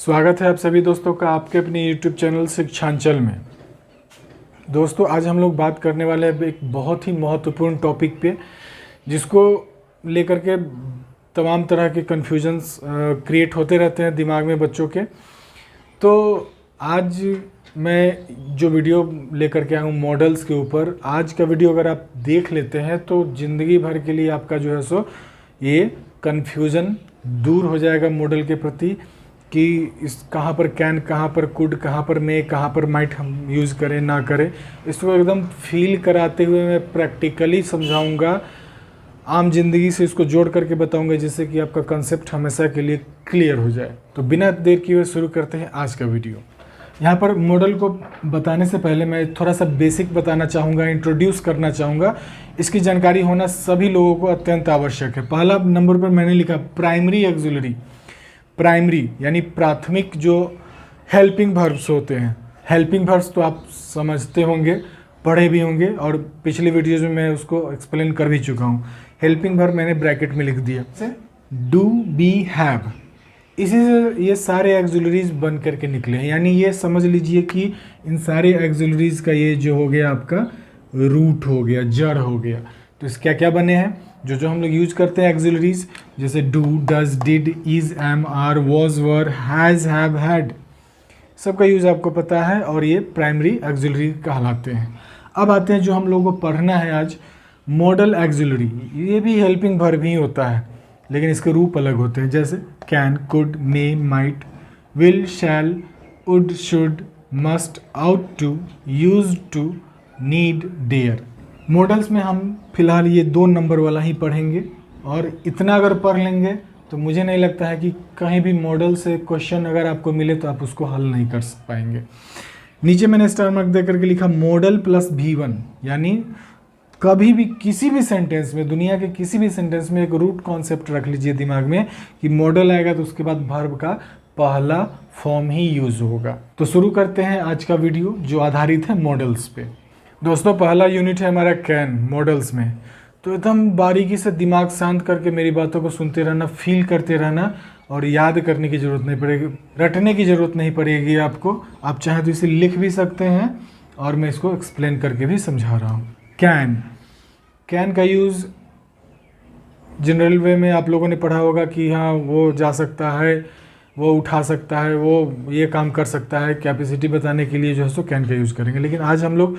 स्वागत है आप सभी दोस्तों का आपके अपने YouTube चैनल शिक्षांचल में। दोस्तों आज हम लोग बात करने वाले हैं एक बहुत ही महत्वपूर्ण टॉपिक पे, जिसको लेकर के तमाम तरह के कन्फ्यूजन्स क्रिएट होते रहते हैं दिमाग में बच्चों के। तो आज मैं जो वीडियो लेकर के आया हूँ मॉडल्स के ऊपर, आज का वीडियो अगर आप देख लेते हैं तो ज़िंदगी भर के लिए आपका जो है सो ये कन्फ्यूज़न दूर हो जाएगा मॉडल के प्रति कि इस कहाँ पर कैन, कहाँ पर कुड, कहाँ पर मे, कहाँ पर माइट हम यूज़ करें ना करें। इसको एकदम फील कराते हुए मैं प्रैक्टिकली समझाऊंगा, आम जिंदगी से इसको जोड़ करके बताऊंगा, जिससे कि आपका कंसेप्ट हमेशा के लिए क्लियर हो जाए। तो बिना देर किए हुए शुरू करते हैं आज का वीडियो। यहाँ पर मॉडल को बताने से पहले मैं थोड़ा सा बेसिक बताना चाहूँगा, इंट्रोड्यूस करना चाहूँगा। इसकी जानकारी होना सभी लोगों को अत्यंत आवश्यक है। पहला नंबर पर मैंने लिखा प्राइमरी एक्सिलरी। प्राइमरी यानी प्राथमिक जो हेल्पिंग वर्ब्स होते हैं। हेल्पिंग वर्ब्स तो आप समझते होंगे, पढ़े भी होंगे, और पिछले वीडियोज़ में मैं उसको एक्सप्लेन कर भी चुका हूँ। हेल्पिंग वर्ब मैंने ब्रैकेट में लिख दिया, डू, बी, हैव। इसी से ये सारे एक्सिलरीज बन करके निकले हैं। यानी ये समझ लीजिए कि इन सारे एक्सिलरीज का ये जो हो गया आपका रूट हो गया, जड़ हो गया। तो इस क्या क्या बने हैं जो हम लोग यूज करते हैं एक्सिलरीज, जैसे do, does, did, is, am, are, was, were, has, have, had, सबका यूज आपको पता है और ये प्राइमरी एक्सिलरी कहलाते हैं। अब आते हैं जो हम लोगों को पढ़ना है आज, मॉडल एक्सिलरी। ये भी हेल्पिंग वर्ब ही होता है, लेकिन इसके रूप अलग होते हैं, जैसे can, could, may, might, will, shall, would, should, must, ought to, used to, need, dare. Modals में हम फिलहाल ये 2 नंबर वाला ही पढ़ेंगे, और इतना अगर पढ़ लेंगे तो मुझे नहीं लगता है कि कहीं भी मॉडल से क्वेश्चन अगर आपको मिले तो आप उसको हल नहीं कर पाएंगे। नीचे मैंने स्टार मार्क दे करके लिखा मॉडल प्लस V1, यानी कभी भी किसी भी सेंटेंस में, दुनिया के किसी भी सेंटेंस में एक रूट कॉन्सेप्ट रख लीजिए दिमाग में कि मॉडल आएगा तो उसके बाद वर्ब का पहला फॉर्म ही यूज होगा। तो शुरू करते हैं आज का वीडियो जो आधारित है मॉडल्स पे। दोस्तों पहला यूनिट है हमारा कैन, मॉडल्स में। तो एकदम बारीकी से दिमाग शांत करके मेरी बातों को सुनते रहना, फील करते रहना, और याद करने की ज़रूरत नहीं पड़ेगी, रटने की ज़रूरत नहीं पड़ेगी आपको। आप चाहे तो इसे लिख भी सकते हैं और मैं इसको एक्सप्लेन करके भी समझा रहा हूँ। कैन, कैन का यूज़ जनरल वे में आप लोगों ने पढ़ा होगा कि हाँ वो जा सकता है, वो उठा सकता है, वो ये काम कर सकता है, कैपेसिटी बताने के लिए जो है सो कैन का यूज़ करेंगे। लेकिन आज हम लोग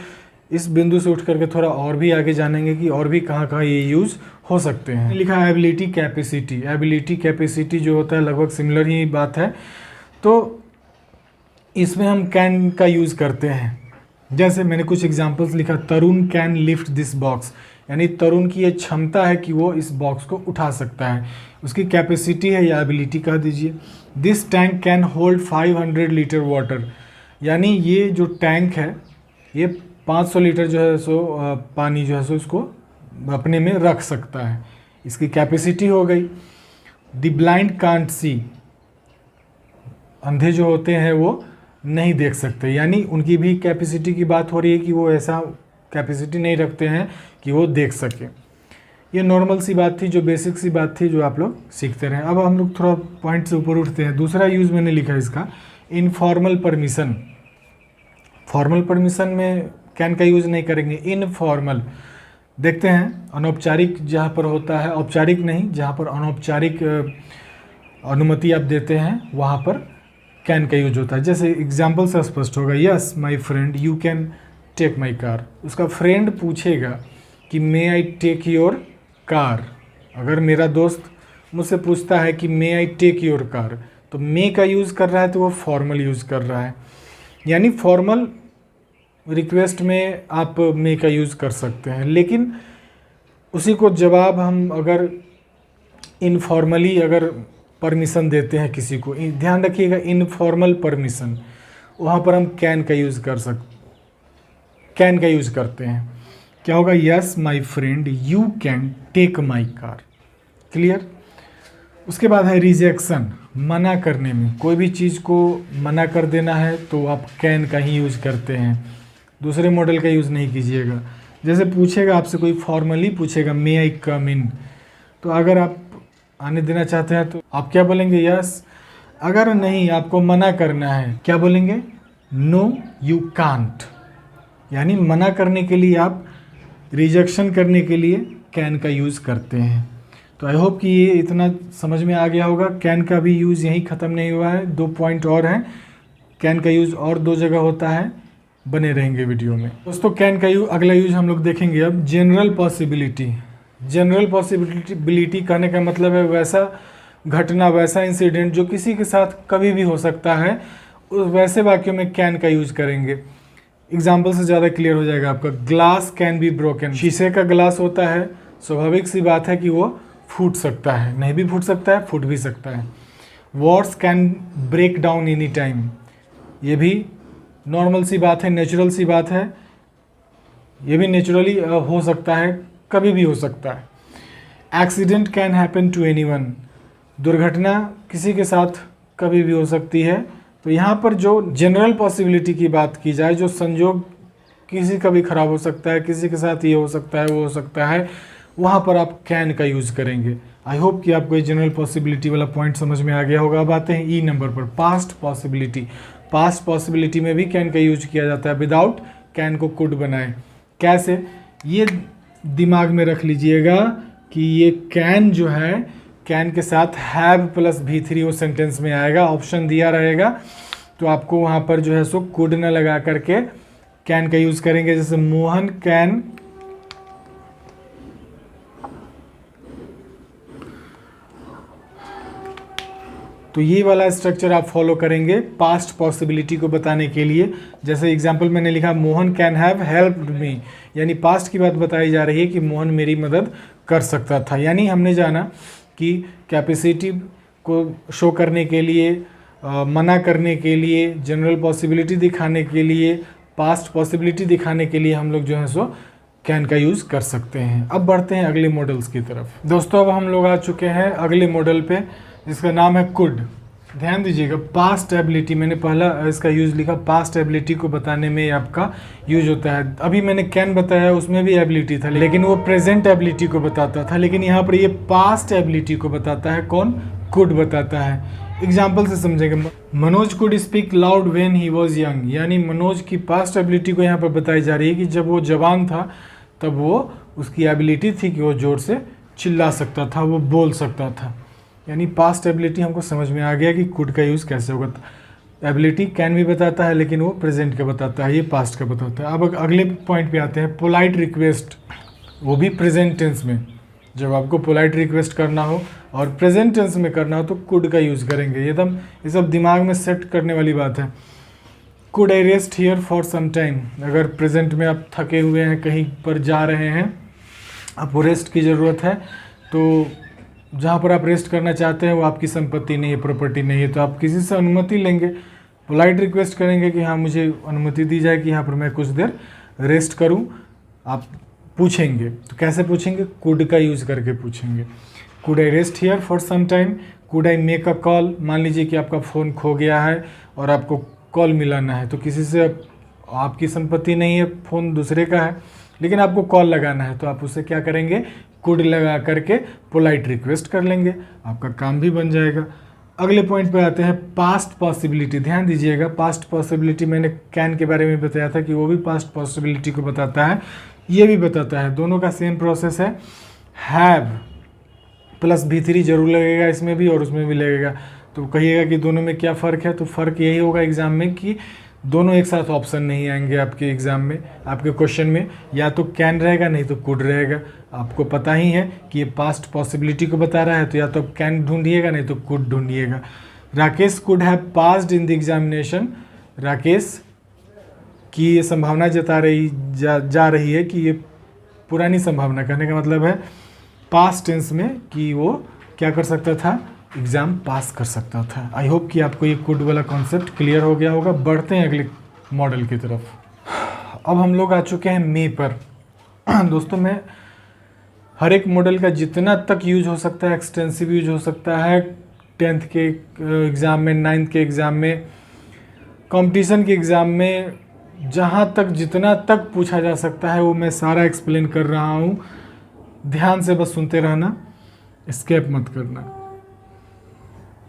इस बिंदु से उठ करके थोड़ा और भी आगे जानेंगे कि और भी कहाँ कहाँ ये यूज़ हो सकते हैं। लिखा है एबिलिटी, कैपेसिटी। एबिलिटी, कैपेसिटी जो होता है लगभग सिमिलर ही बात है। तो इसमें हम कैन का यूज़ करते हैं। जैसे मैंने कुछ एग्जांपल्स लिखा, तरुण कैन लिफ्ट दिस बॉक्स, यानी तरुण की ये क्षमता है कि वो इस बॉक्स को उठा सकता है, उसकी कैपेसिटी है या एबिलिटी कह दीजिए। This tank can hold 500 litre water, यानी ये जो टैंक है ये 500 लीटर जो है सो पानी जो है सो इसको अपने में रख सकता है, इसकी कैपेसिटी हो गई। द ब्लाइंड कांट सी, अंधे जो होते हैं वो नहीं देख सकते, यानी उनकी भी कैपेसिटी की बात हो रही है कि वो ऐसा कैपेसिटी नहीं रखते हैं कि वो देख सके। ये नॉर्मल सी बात थी, जो बेसिक सी बात थी, जो आप लोग सीखते रहे। अब हम लोग थोड़ा पॉइंट से ऊपर उठते हैं। दूसरा यूज़ मैंने लिखा है इसका, इनफॉर्मल परमिशन। फॉर्मल परमिशन में कैन का यूज़ नहीं करेंगे, इनफॉर्मल। देखते हैं अनौपचारिक जहाँ पर होता है, औपचारिक नहीं, जहाँ पर अनौपचारिक अनुमति आप देते हैं वहाँ पर कैन का यूज होता है। जैसे एग्जाम्पल से स्पष्ट होगा, yes my friend you can take my car. उसका फ्रेंड पूछेगा कि may I take your car. अगर मेरा दोस्त मुझसे पूछता है कि may I take your car, तो मे का यूज़ कर रहा है तो वो फॉर्मल यूज़ कर रहा है। यानी फॉर्मल रिक्वेस्ट में आप मे का यूज़ कर सकते हैं, लेकिन उसी को जवाब हम अगर इनफॉर्मली अगर परमिशन देते हैं किसी को, ध्यान रखिएगा इनफॉर्मल परमिशन, वहाँ पर हम कैन का यूज़ कैन का यूज़ करते हैं। क्या होगा, yes my friend you can take my car. Clear. उसके बाद है रिजेक्शन, मना करने में। कोई भी चीज़ को मना कर देना है तो आप कैन का ही यूज़ करते हैं, दूसरे मॉडल का यूज़ नहीं कीजिएगा। जैसे पूछेगा आपसे कोई फॉर्मली पूछेगा मे आई कम इन, तो अगर आप आने देना चाहते हैं तो आप क्या बोलेंगे, यस अगर नहीं, आपको मना करना है, क्या बोलेंगे? No you can't. यानी मना करने के लिए, आप रिजेक्शन करने के लिए कैन का यूज़ करते हैं। तो आई होप कि ये इतना समझ में आ गया होगा। कैन का भी यूज़ यहीं ख़त्म नहीं हुआ है, 2 पॉइंट और हैं। कैन का यूज़ और 2 जगह होता है, बने रहेंगे वीडियो में। दोस्तों कैन का अगला यूज़ हम लोग देखेंगे अब, जनरल पॉसिबिलिटी। जनरल पॉसिबिलिटी कहने का मतलब है वैसा घटना, वैसा इंसिडेंट जो किसी के साथ कभी भी हो सकता है, उस वैसे वाक्यों में कैन का यूज़ करेंगे। एग्जाम्पल से ज़्यादा क्लियर हो जाएगा आपका। Glass can be broken. शीशे का ग्लास होता है, स्वाभाविक सी बात है कि वो फूट सकता है, नहीं भी फूट सकता है, फूट भी सकता है। Wars can break down any time. ये भी नॉर्मल सी बात है, नेचुरल सी बात है। ये भी नेचुरली हो सकता है, कभी भी हो सकता है। Accident can happen to anyone. दुर्घटना किसी के साथ कभी भी हो सकती है। तो यहाँ पर जो जनरल पॉसिबिलिटी की बात की जाए, जो संजोग किसी का भी खराब हो सकता है, किसी के साथ ये हो सकता है, वो हो सकता है, वहाँ पर आप कैन का यूज़ करेंगे। आई होप कि आपको ये जनरल पॉसिबिलिटी वाला पॉइंट समझ में आ गया होगा। अब आते हैं ई नंबर पर, पास्ट पॉसिबिलिटी। पास्ट पॉसिबिलिटी में भी कैन का यूज किया जाता है। विदाउट कैन को कुड बनाए। कैसे? ये दिमाग में रख लीजिएगा कि ये कैन जो है, कैन के साथ हैव प्लस V3 वो सेंटेंस में आएगा, ऑप्शन दिया रहेगा, तो आपको वहाँ पर जो है सो कुड न लगा करके कैन का यूज़ करेंगे। जैसे मोहन कैन तो ये वाला स्ट्रक्चर आप फॉलो करेंगे पास्ट पॉसिबिलिटी को बताने के लिए। जैसे एग्जांपल मैंने लिखा Mohan can have helped me, यानी पास्ट की बात बताई जा रही है कि मोहन मेरी मदद कर सकता था। यानी हमने जाना कि कैपेसिटी को शो करने के लिए, मना करने के लिए, जनरल पॉसिबिलिटी दिखाने के लिए, पास्ट पॉसिबिलिटी दिखाने के लिए हम लोग जो है सो कैन का यूज़ कर सकते हैं। अब बढ़ते हैं अगले मॉडल्स की तरफ। दोस्तों अब हम लोग आ चुके हैं अगले मॉडल पे, जिसका नाम है कुड। ध्यान दीजिएगा, पास्ट एबिलिटी, मैंने पहला इसका यूज़ लिखा, पास्ट एबिलिटी को बताने में आपका यूज होता है। अभी मैंने कैन बताया, उसमें भी एबिलिटी था, लेकिन वो प्रेजेंट एबिलिटी को बताता था, लेकिन यहाँ पर ये पास्ट एबिलिटी को बताता है। कौन? कुड बताता है। एग्जाम्पल से समझेंगे। Manoj could speak loud when he was young, यानी मनोज की पास्ट एबिलिटी को यहाँ पर बताई जा रही है कि जब वो जवान था तब वो उसकी एबिलिटी थी कि वो ज़ोर से चिल्ला सकता था, वो बोल सकता था। यानी पास्ट एबिलिटी हमको समझ में आ गया कि कुड का यूज़ कैसे होगा। एबिलिटी कैन भी बताता है, लेकिन वो प्रेजेंट का बताता है, ये पास्ट का बताता है। अब अगले पॉइंट पे आते हैं, पोलाइट रिक्वेस्ट, वो भी प्रेजेंट टेंस में। जब आपको पोलाइट रिक्वेस्ट करना हो और प्रेजेंट टेंस में करना हो तो कुड का यूज़ करेंगे। ये सब दिमाग में सेट करने वाली बात है। Could I rest here for some time, अगर प्रेजेंट में आप थके हुए हैं, कहीं पर जा रहे हैं, आपको रेस्ट की ज़रूरत है, तो जहाँ पर आप रेस्ट करना चाहते हैं वो आपकी संपत्ति नहीं है, प्रॉपर्टी नहीं है, तो आप किसी से अनुमति लेंगे, पोलाइट रिक्वेस्ट करेंगे कि हाँ मुझे अनुमति दी जाए कि यहाँ पर मैं कुछ देर रेस्ट करूँ। आप पूछेंगे, तो कैसे पूछेंगे? कुड का यूज़ करके पूछेंगे। Could I rest here for some time, could I make a call. मान लीजिए कि आपका फ़ोन खो गया है और आपको कॉल मिलाना है, तो किसी से आपकी संपत्ति नहीं है, फ़ोन दूसरे का है, लेकिन आपको कॉल लगाना है, तो आप उसे क्या करेंगे? कुड लगा करके पोलाइट रिक्वेस्ट कर लेंगे, आपका काम भी बन जाएगा। अगले पॉइंट पे आते हैं, पास्ट पॉसिबिलिटी। ध्यान दीजिएगा, पास्ट पॉसिबिलिटी मैंने कैन के बारे में बताया था कि वो भी पास्ट पॉसिबिलिटी को बताता है, ये भी बताता है। दोनों का सेम प्रोसेस है। हैव प्लस V3 जरूर लगेगा इसमें भी और उसमें भी लगेगा। तो कहिएगा कि दोनों में क्या फ़र्क है? तो फ़र्क यही होगा एग्ज़ाम में कि दोनों एक साथ ऑप्शन नहीं आएंगे आपके एग्ज़ाम में, आपके क्वेश्चन में। या तो कैन रहेगा, नहीं तो कुड रहेगा। आपको पता ही है कि ये पास्ट पॉसिबिलिटी को बता रहा है, तो या तो कैन ढूंढिएगा, नहीं तो कुड ढूंढिएगा। Rakesh could have passed in the examination. Rakesh की ये संभावना जा रही है कि ये पुरानी संभावना, कहने का मतलब है पास्ट टेंस में, कि वो क्या कर सकता था? एग्ज़ाम पास कर सकता था। आई होप कि आपको ये कुड वाला कॉन्सेप्ट क्लियर हो गया होगा। बढ़ते हैं अगले मॉडल की तरफ। अब हम लोग आ चुके हैं मे पर। दोस्तों मैं हर एक मॉडल का जितना तक यूज हो सकता है, एक्सटेंसिव यूज हो सकता है, 10th के एग्ज़ाम में, 9th के एग्ज़ाम में, कंपटीशन के एग्ज़ाम में, जहाँ तक जितना तक पूछा जा सकता है वो मैं सारा एक्सप्लेन कर रहा हूँ। ध्यान से बस सुनते रहना, स्किप मत करना।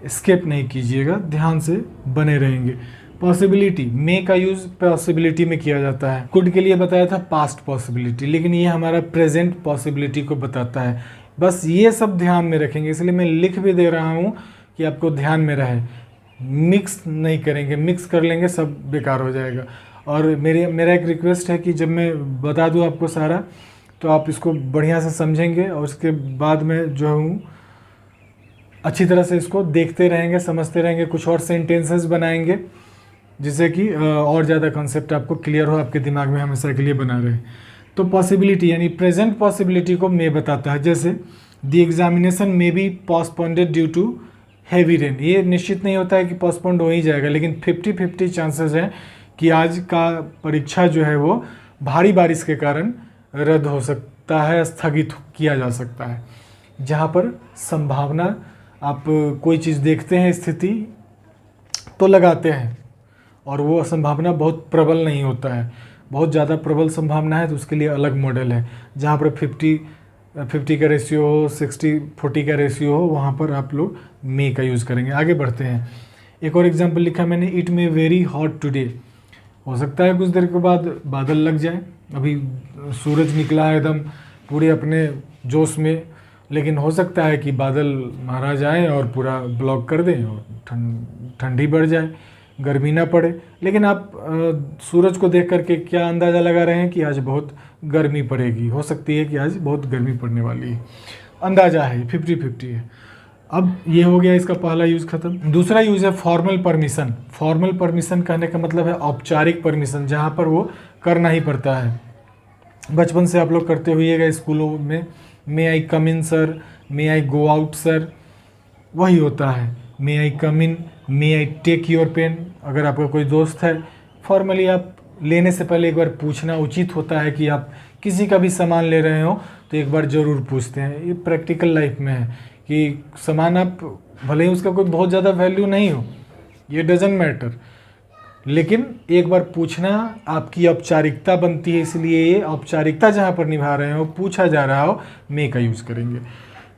स्किप नहीं कीजिएगा, ध्यान से बने रहेंगे। पॉसिबिलिटी, मे का यूज़ पॉसिबिलिटी में किया जाता है। कुड के लिए बताया था पास्ट पॉसिबिलिटी, लेकिन ये हमारा प्रेजेंट पॉसिबिलिटी को बताता है। बस ये सब ध्यान में रखेंगे, इसलिए मैं लिख भी दे रहा हूँ कि आपको ध्यान में रहे। मिक्स नहीं करेंगे, मिक्स कर लेंगे सब बेकार हो जाएगा। और मेरा एक रिक्वेस्ट है कि जब मैं बता दूँ आपको सारा, तो आप इसको बढ़िया से समझेंगे और उसके बाद में जो हूँ अच्छी तरह से इसको देखते रहेंगे, समझते रहेंगे, कुछ और सेंटेंसेस बनाएंगे जिससे कि और ज़्यादा कॉन्सेप्ट आपको क्लियर हो, आपके दिमाग में हमेशा के लिए बना रहे। तो पॉसिबिलिटी यानी प्रेजेंट पॉसिबिलिटी को मे बताता है। जैसे the examination may be postponed due to heavy rain, ये निश्चित नहीं होता है कि पोस्टपोन्ड हो ही जाएगा, लेकिन 50-50 चांसेस हैं कि आज का परीक्षा जो है वो भारी बारिश के कारण रद्द हो सकता है, स्थगित किया जा सकता है। जहाँ पर संभावना, आप कोई चीज़ देखते हैं स्थिति तो लगाते हैं और वो संभावना बहुत प्रबल नहीं होता है। बहुत ज़्यादा प्रबल संभावना है तो उसके लिए अलग मॉडल है। जहाँ पर 50 का रेशियो हो, 60-40 का रेशियो हो, वहाँ पर आप लोग मे का यूज़ करेंगे। आगे बढ़ते हैं। एक और एग्जांपल लिखा मैंने, it may very hot today, हो सकता है कुछ देर के बाद बादल लग जाए। अभी सूरज निकला है एकदम पूरे अपने जोश में, लेकिन हो सकता है कि बादल मारा जाए और पूरा ब्लॉक कर दें और ठंडी बढ़ जाए, गर्मी ना पड़े। लेकिन आप सूरज को देख करके क्या अंदाज़ा लगा रहे हैं कि आज बहुत गर्मी पड़ेगी, हो सकती है कि आज बहुत गर्मी पड़ने वाली है, अंदाज़ा है, 50-50 है। अब ये हो गया इसका पहला यूज़ ख़त्म। दूसरा यूज़ है फॉर्मल परमिशन। फॉर्मल परमिशन कहने का मतलब है औपचारिक परमिशन, जहाँ पर वो करना ही पड़ता है। बचपन से आप लोग करते हुएगा स्कूलों में, मे आई कम इन सर, मे आई गो आउट सर, वही होता है। मे आई कम इन, मे आई टेक योर पेन। अगर आपका कोई दोस्त है, फॉर्मली आप लेने से पहले एक बार पूछना उचित होता है कि आप किसी का भी सामान ले रहे हो तो एक बार ज़रूर पूछते हैं। ये प्रैक्टिकल लाइफ में है कि सामान आप भले ही उसका कोई बहुत ज़्यादा वैल्यू नहीं हो, ये डजेंट मैटर, लेकिन एक बार पूछना आपकी औपचारिकता बनती है। इसलिए ये औपचारिकता जहाँ पर निभा रहे हो, पूछा जा रहा हो, मे का यूज़ करेंगे।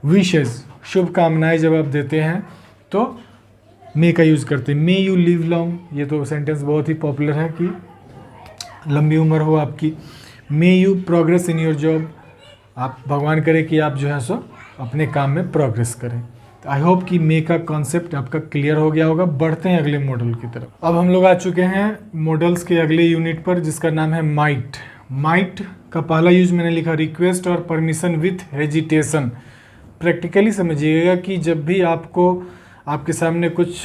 विशेज़, शुभकामनाएं जब आप देते हैं तो मे का यूज़ करते हैं। मे यू लिव लॉन्ग, ये तो सेंटेंस बहुत ही पॉपुलर है कि लंबी उम्र हो आपकी। May you progress in your job, आप भगवान करे कि आप जो है सो अपने काम में प्रोग्रेस करें। तो आई होप कि मे का कॉन्सेप्ट आपका क्लियर हो गया होगा। बढ़ते हैं अगले मॉडल की तरफ। अब हम लोग आ चुके हैं मॉडल्स के अगले यूनिट पर, जिसका नाम है माइट। माइट का पहला यूज मैंने लिखा रिक्वेस्ट और परमिशन विथ हेजिटेशन। प्रैक्टिकली समझिएगा कि जब भी आपको आपके सामने कुछ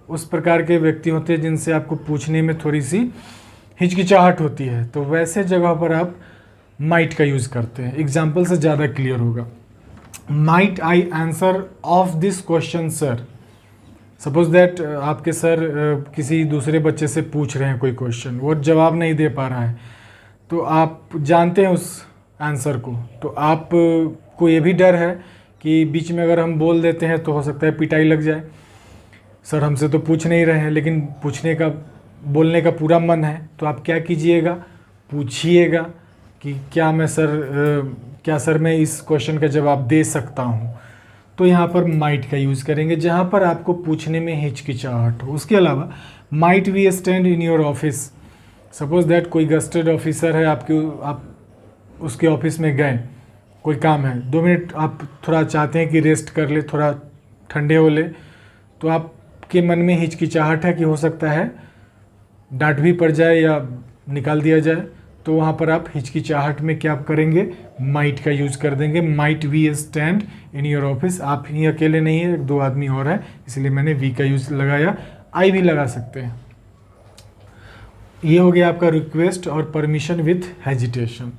उस प्रकार के व्यक्ति होते हैं जिनसे आपको पूछने में थोड़ी सी हिचकिचाहट होती है, तो वैसे जगह पर आप माइट का यूज़ करते हैं। एग्जाम्पल से ज़्यादा क्लियर होगा। Might I answer of this question sir. Suppose that आपके सर किसी दूसरे बच्चे से पूछ रहे हैं कोई क्वेश्चन, वो जवाब नहीं दे पा रहा है, तो आप जानते हैं उस आंसर को, तो आप को ये भी डर है कि बीच में अगर हम बोल देते हैं तो हो सकता है पिटाई लग जाए। सर हमसे तो पूछ नहीं रहे हैं, लेकिन पूछने का, बोलने का पूरा मन है, तो आप क्या कीजिएगा, पूछिएगा कि क्या सर मैं इस क्वेश्चन का जवाब दे सकता हूँ। तो यहाँ पर माइट का यूज़ करेंगे जहाँ पर आपको पूछने में हिचकिचाहट हो। उसके अलावा might we stand in your office. Suppose that कोई गस्टेड ऑफिसर है आप उसके ऑफिस में गए, कोई काम है, 2 मिनट आप थोड़ा चाहते हैं कि रेस्ट कर ले, थोड़ा ठंडे हो ले, तो आपके मन में हिचकिचाहट है कि हो सकता है डांट भी पड़ जाए या निकाल दिया जाए, तो वहाँ पर आप हिचकिचाहट में क्या करेंगे, माइट का यूज़ कर देंगे। Might we stand in your office. आप ही अकेले नहीं है, 2 आदमी और है, इसलिए मैंने वी का यूज़ लगाया। आई भी लगा सकते हैं। ये हो गया आपका रिक्वेस्ट और परमिशन विथ हेजिटेशन।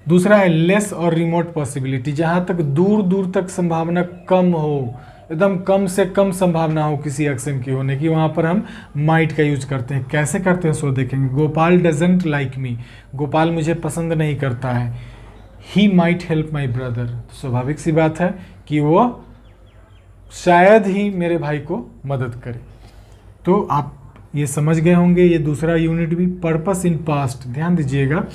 दूसरा है लेस और रिमोट पॉसिबिलिटी। जहाँ तक दूर दूर तक संभावना कम हो, एकदम कम से कम संभावना हो किसी एक्शन की होने की, वहाँ पर हम माइट का यूज करते हैं। कैसे करते हैं सो देखेंगे। Gopal doesn't like me, Gopal मुझे पसंद नहीं करता है। He might help my brother, तो स्वाभाविक सी बात है कि वो शायद ही मेरे भाई को मदद करे। तो आप ये समझ गए होंगे। ये दूसरा यूनिट भी पर्पस इन पास्ट, ध्यान दीजिएगा।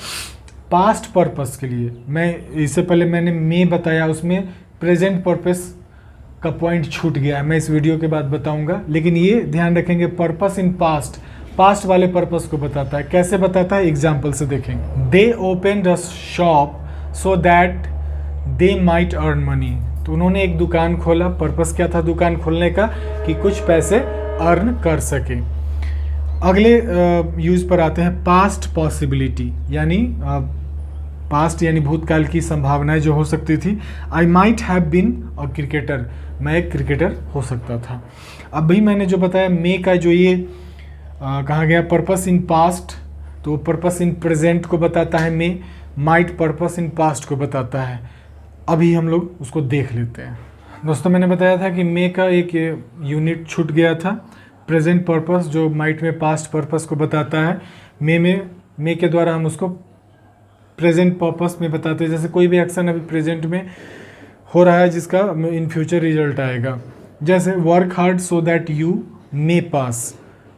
पास्ट पर्पस के लिए, मैं इससे पहले मैंने मे बताया, उसमें प्रेजेंट पर्पस का पॉइंट छूट गया है, मैं इस वीडियो के बाद बताऊंगा। लेकिन ये ध्यान रखेंगे, पर्पस इन पास्ट, पास्ट वाले पर्पस को बताता है। कैसे बताता है, एग्जाम्पल से देखेंगे। दे open the shop so that they might earn money. तो उन्होंने एक दुकान खोला, पर्पस क्या था दुकान खोलने का, कि कुछ पैसे अर्न कर सके। अगले यूज पर आते हैं, पास्ट पॉसिबिलिटी, यानी पास्ट यानी भूतकाल की संभावनाएं जो हो सकती थी। I might have been a cricketer, मैं एक क्रिकेटर हो सकता था। अब भी मैंने जो बताया मे का जो ये कहा गया पर्पस इन पास्ट, तो पर्पस इन प्रेजेंट को बताता है मे, माइट पर्पस इन पास्ट को बताता है। अभी हम लोग उसको देख लेते हैं। दोस्तों मैंने बताया था कि मे का एक यूनिट छूट गया था, प्रेजेंट पर्पस जो माइट में पास्ट पर्पस को बताता है। मे के द्वारा हम उसको प्रेजेंट पर्पस में बताते हैं। जैसे कोई भी एक्शन अभी प्रेजेंट में हो रहा है जिसका इन फ्यूचर रिजल्ट आएगा, जैसे work hard so that you may pass,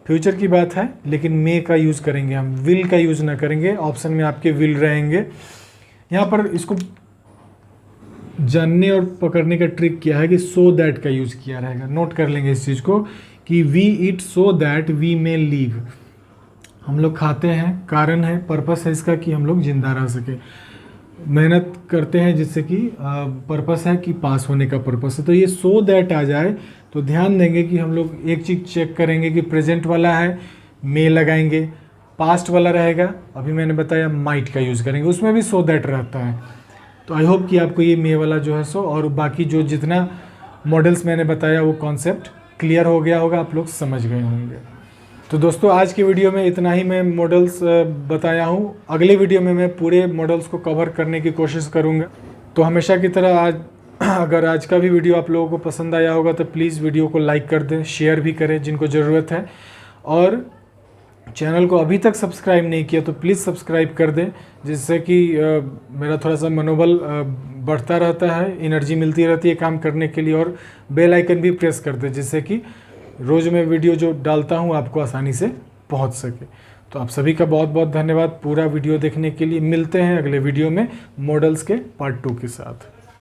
future की बात है लेकिन मे का यूज़ करेंगे हम, विल का यूज़ ना करेंगे। ऑप्शन में आपके विल रहेंगे। यहाँ पर इसको जानने और पकड़ने का ट्रिक क्या है कि सो दैट का यूज़ किया रहेगा। नोट कर लेंगे इस चीज़ को कि we eat so that we may leave, हम लोग खाते हैं, कारण है, पर्पस है इसका कि हम लोग जिंदा रह सके। मेहनत करते हैं जिससे कि पर्पस है कि पास होने का पर्पस है। तो ये सो दैट आ जाए तो ध्यान देंगे कि हम लोग एक चीज़ चेक करेंगे कि प्रेजेंट वाला है मे लगाएंगे, पास्ट वाला रहेगा अभी मैंने बताया माइट का यूज़ करेंगे, उसमें भी सो दैट रहता है। तो आई होप कि आपको ये मे वाला जो है सो और बाकी जो जितना मॉडल्स मैंने बताया वो कॉन्सेप्ट क्लियर हो गया होगा, आप लोग समझ गए होंगे। तो दोस्तों आज की वीडियो में इतना ही मैं मॉडल्स बताया हूँ। अगले वीडियो में मैं पूरे मॉडल्स को कवर करने की कोशिश करूँगा। तो हमेशा की तरह अगर आज का भी वीडियो आप लोगों को पसंद आया होगा तो प्लीज़ वीडियो को लाइक कर दें, शेयर भी करें जिनको ज़रूरत है, और चैनल को अभी तक सब्सक्राइब नहीं किया तो प्लीज़ सब्सक्राइब कर दें, जिससे कि मेरा थोड़ा सा मनोबल बढ़ता रहता है, एनर्जी मिलती रहती है काम करने के लिए। और बेल आइकन भी प्रेस कर दें जिससे कि रोज़ मैं वीडियो जो डालता हूँ आपको आसानी से पहुँच सके। तो आप सभी का बहुत बहुत धन्यवाद पूरा वीडियो देखने के लिए। मिलते हैं अगले वीडियो में मॉडल्स के पार्ट 2 के साथ।